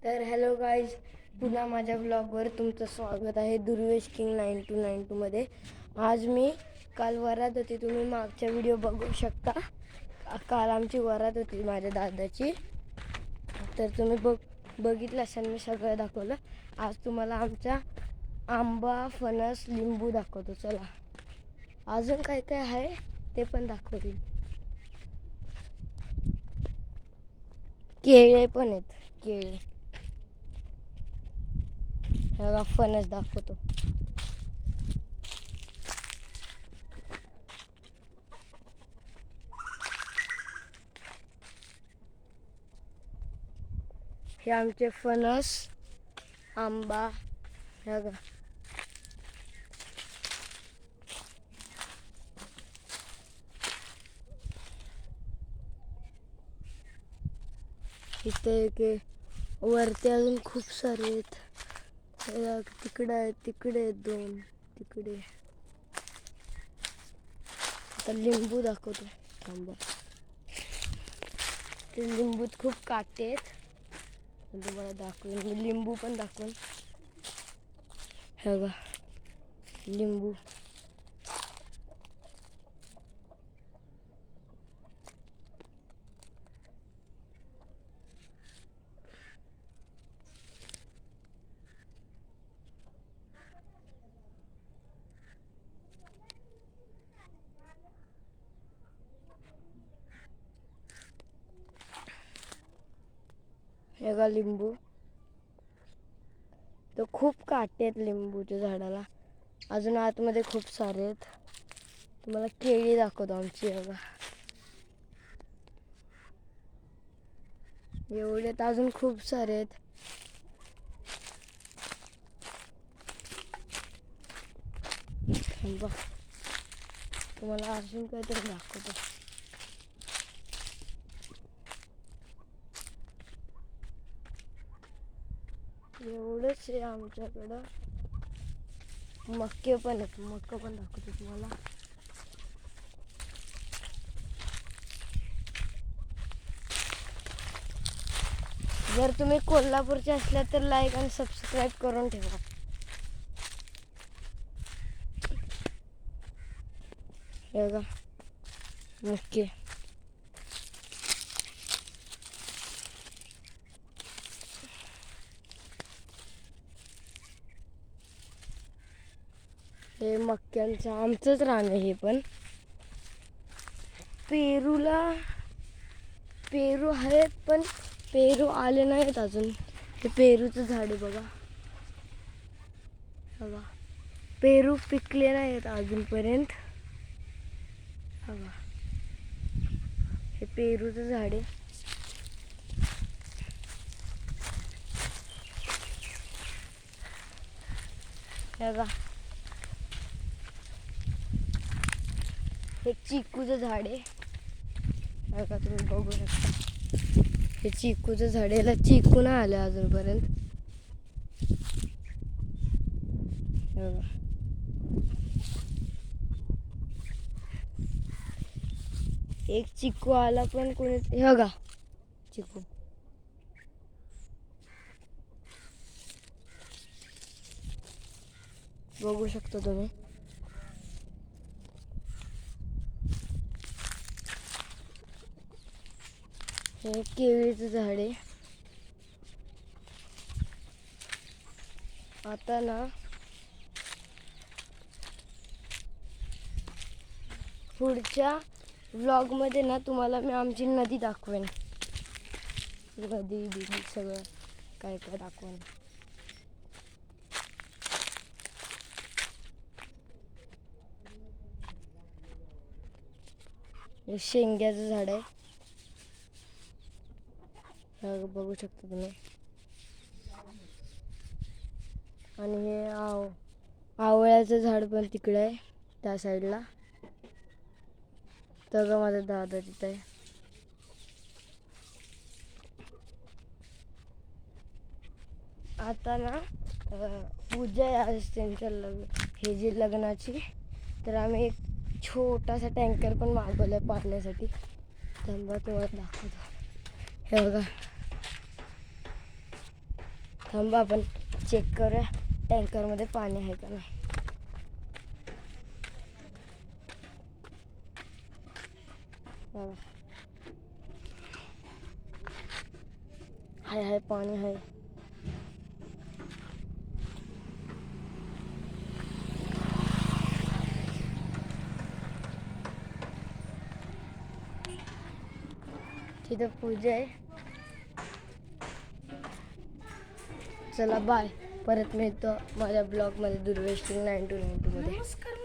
तर hello guys, पुन्हा माझ्या ब्लॉगवर तुमचं स्वागत आहे. दुर्वेश किंग 9292 मध्ये. आज मी काल वरात होती, तुम्ही मागच्या व्हिडिओ बघू शकता. काल आमची वरात होती माझ्या दादाची, तर तुम्ही बघितलं असाल. मी सगळं दाखवलं. आज तुम्हाला आमचा आंबा, फणस, लिंबू दाखवतो. चला, अजून काय काय आहे ते पण दाखवतील. केळे पण आहेत, केळे. ह्या फणस दाखवतो. हे आमचे फणस, आंबा. ह्या गा इथे एक वरती अजून खूप सारे आहेत. तिकडे आहेत, तिकडे आहेत दोन, तिकडे. आता लिंबू दाखवतो. आंबा, ते लिंबूत खूप काटे आहेत. तुम्हाला दाखवेन मी, लिंबू पण दाखवेन. हे बघा लिंबू. हे बघा लिंबू. तर खूप काटे आहेत लिंबूच्या झाडाला. अजून आतमध्ये खूप सारे आहेत. तुम्हाला केळी दाखवतो आमची. बघा एवढेत, अजून खूप सारे आहेत. तुम्हाला अजून काहीतरी दाखवतो. एवढंच आहे आमच्याकडं. मक्के पण आहेत, मक्का पण दाखवतो तुम्हाला. जर तुम्ही कोल्हापूरचे असल्या तर लाईक आणि सबस्क्राईब करून ठेवा. हे बघा मक्के. हे मक्क्यांचं आमचंच रान आहे. हे पण पेरू आहेत, पण पेरू आले नाहीत अजून. हे पेरूचं झाड आहे बघा. बघा पेरू पिकले नाहीत अजूनपर्यंत. बघा हे पेरूचं झाड आहे. बघा हे चिकूचं झाड आहे. बघा तुम्ही बघू शकता, हे चिकूचं झाड आहे. याला चिकू नाही आलं अजूनपर्यंत. बघा एक चिकू आला, पण कोणी. हे बघा चिकू. बघू शकता तुम्ही. हे केळीचं झाड आहे. आता ना पुढच्या व्लॉगमध्ये ना तुम्हाला मी आमची नदी दाखवेन. नदी सगळं काय काय दाखवेन. हे शेंग्याचं झाड आहे. बघू शकता तुम्ही. आणि हे आवळ्याचं झाड पण तिकडे आहे, त्या साईडला. तर माझा दादा तिथं आहे. आता ना पूजा आहे आज त्यांच्या हे जी लग्नाची. तर आम्ही एक छोटासा टँकर पण मागवला आहे पाण्यासाठी. थांबा तुम्हाला दाखवतो. हे बघा थांबा आपण चेक करूया टँकरमध्ये पाणी आहे का नाही. हाय पाणी आहे. तिथं पूजा आहे. चला बाय. परत मिळतो माझ्या ब्लॉगमध्ये दुर्वेश किंग 9292 मध्ये.